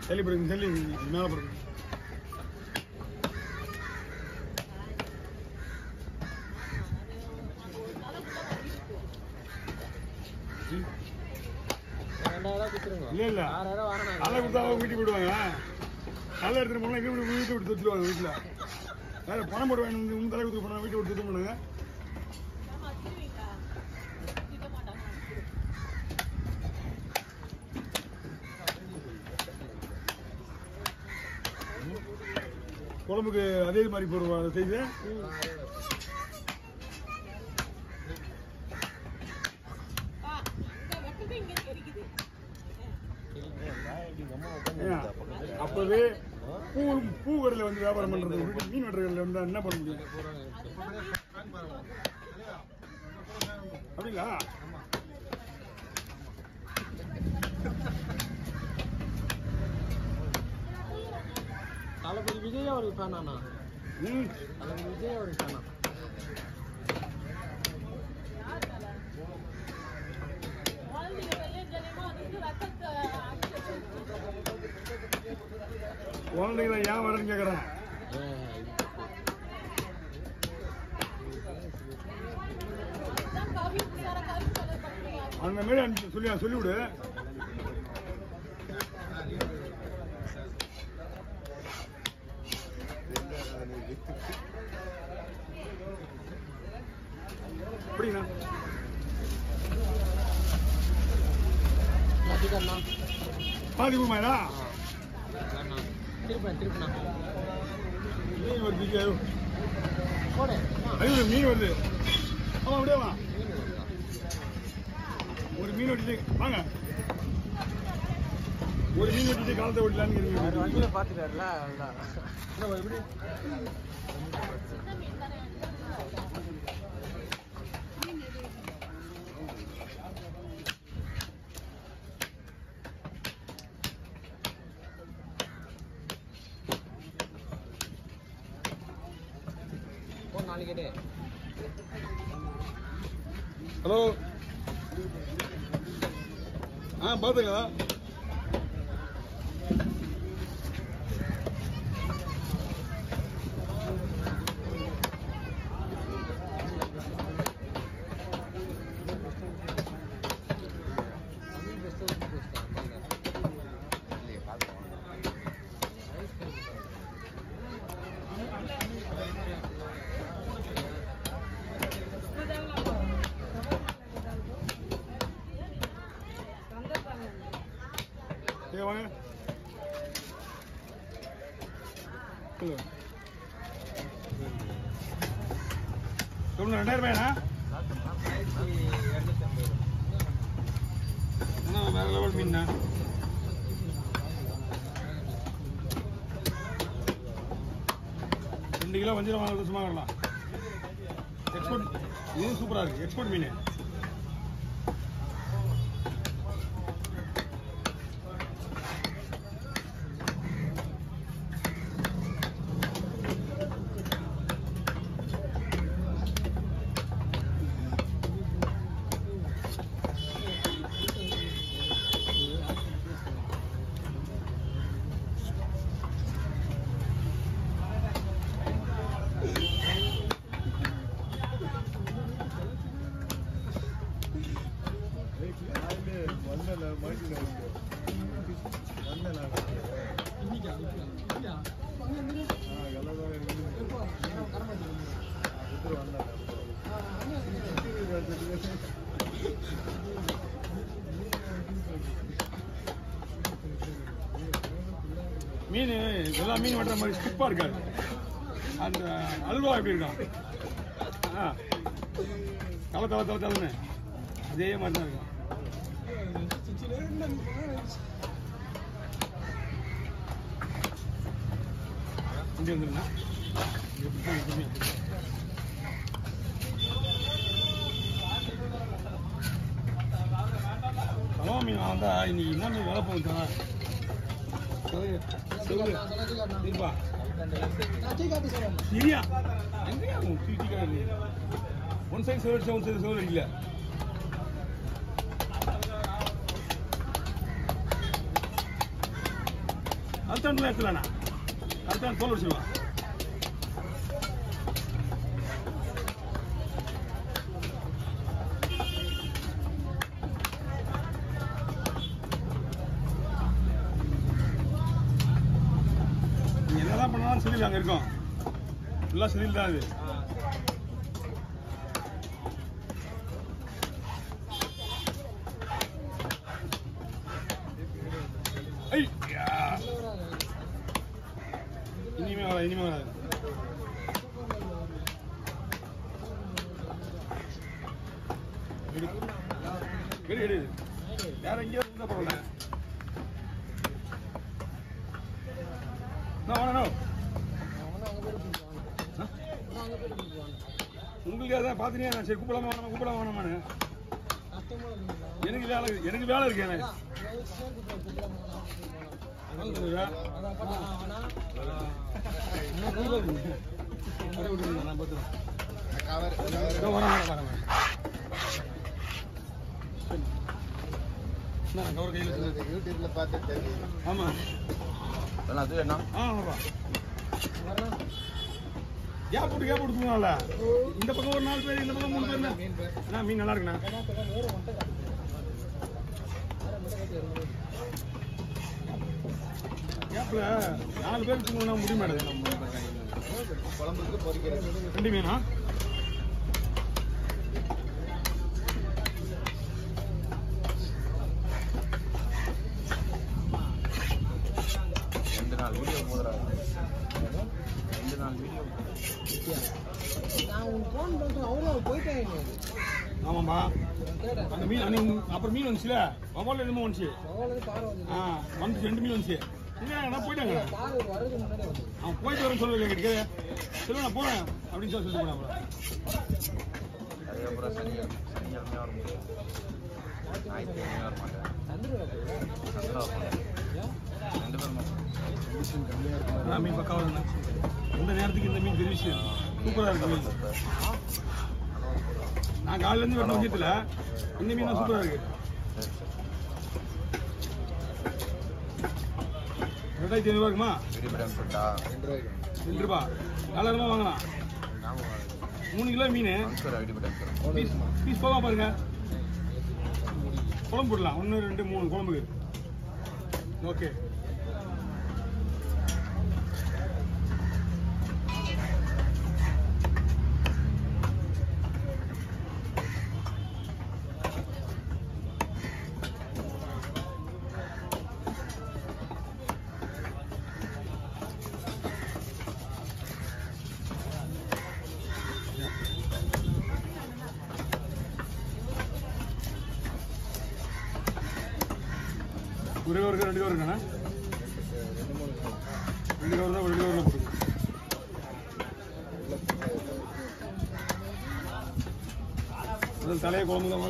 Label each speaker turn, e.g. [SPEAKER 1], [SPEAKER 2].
[SPEAKER 1] தள்ளி போடுங்க, தள்ளி மேலே போடுங்க. இல்ல இல்ல அதை கொடுத்தா வீட்டுக்கு விடுவாங்க. நல்லா எடுத்துட்டு போனா வீட்டு விட்டு தொத்துருவாங்க. வீட்டுல வேற பணம் போடுவாங்க. உங்க தலை கொடுத்து போனா வீட்டை விட்டு சுத்தம் பண்ணுங்க. குழம்புக்கு அதே மாதிரி போடுவாங்க செய்து. அப்பவே பூ கடையில் வந்து வியாபாரம் பண்றது மீன் வெட்டுறதுல வந்து என்ன பண்ண முடியும்? அப்படிங்களா?
[SPEAKER 2] தளபதி விஜய் அவருக்கு ஃபேனாண்ணா. தளபதி விஜய் அவருக்கு ஃபேனா.
[SPEAKER 1] குழந்தைகளை ஏன் வரேன்னு கேட்கறேன். அந்த மாதிரி சொல்லிவிடு. அப்படிங்கண்ணா பாதி குமாரா
[SPEAKER 2] திருப்பண்ணா
[SPEAKER 1] மீன் வருது. ஐயோ மீன் வருது. ஆமா அப்படியே வா. ஒரு மீன் வெட்டிட்டு வாங்க. ஒரு மீன் வெட்டிட்டு காலத்தை ஓட்டலான்னு
[SPEAKER 2] பாத்துட்டாருல.
[SPEAKER 1] எப்படி
[SPEAKER 2] நாளைக்கு.
[SPEAKER 1] ஹலோ பாத்துங்க. வாங்க சொல்லுங்க. 2000 ரூபாயா? வேற லெவல் மீன். 2 கிலோ வஞ்சிரம் வாங்க சும்மா வரலாம். எக்ஸ்போர்ட் இது சூப்பரா இருக்கு. எக்ஸ்போர்ட் மீன். மீன் எல்லா மீன் வெட்டுற மாதிரி ஸ்டிப்பா இருக்காது. அந்த அல்வா எப்படி இருக்கும்? தலை தலை தலை தலைன்னு அதே மாதிரி தான் இருக்கும். இங்கே வந்துருங்க. தலவா மீன் வந்தா இன்னைக்கு என்ன மீன் வேலை போகுது? ஒன் சைடு செவல் இல்ல கரெக்டான எடுத்துலண்ணா கரெக்டான தோல் வச்சுருவான் நீங்க என்னதான் பண்ணாலும் செதில் அங்கே இருக்கும் ஃபுல்லாக செதில் தான் அது இனிமே வராது எடு வேற எங்கேயோ இருந்தா பரவாயில்ல உங்களுக்கு அதான் பாத்தீங்கன்னா நான் சரி கூப்பிடாம வேணாமான்னு எனக்கு வேலை இருக்கு எனக்கு
[SPEAKER 3] யூடியூப்ல பார்த்து
[SPEAKER 1] ஆமா
[SPEAKER 3] அது என்ன
[SPEAKER 1] கேப் போட்டு கொடுத்துருவாங்கல்ல இந்த பக்கம் ஒரு 4 பேர் இந்த பக்கம் 3 பேர் என்ன மீன் நல்லா இருக்குண்ணா கேப்ல 4 பேர் வச்சுக்கோங்க முடிய மாட்டேது
[SPEAKER 3] குழம்புக்கு பொரிக்கிறது
[SPEAKER 1] 2 மீனா
[SPEAKER 3] வீடியோ போடுறாங்க 2 நாள் வீடியோ
[SPEAKER 2] நான் உன் ஃபோன் பண்ணிட்டு அவ்வளோ போயிட்டேன்
[SPEAKER 1] ஆமாம்பா அந்த மீன் அப்புறம் மீன் வந்துச்சுல மொபைல் என்னமோ வந்துச்சு வந்துச்சு 2 மீன் வந்துச்சு என்ன போயிட்டாங்க அவன் போயிட்டு வரேன்னு சொல்லல எங்கிட்ட சொல்ல நான் போறேன் அப்படின்னு சொல்லிட்டு போனேன்
[SPEAKER 3] அதுக்கப்புறம் சனிக்கிழமையாக வர முடியாது ஞாயிற்றுக்கிழமையாக வர மாட்டேன்
[SPEAKER 1] மீன் பக்காவாக இருந்தா இந்த நேரத்துக்கு இந்த மீன் பெரிய விஷயம் சூப்பராக இருக்கு மீன் நான் காலையிலேருந்து வெட்ட விஷயத்தில் இந்த மீன் சூப்பராக இருக்கு 2500 இருக்குமா 2 ரூபா $4 வாங்கலாம் 3 கிலோ மீன் பீஸ் போக பாருங்க குழம்பு போடலாம் 1 2 3 குழம்புக்கு ஓகே ஒரே ஒரு 2 கவர் இருக்காண்ணா 2 கவர் தான் 2 கவரில் போடுங்க தலையை குழம்பு தான்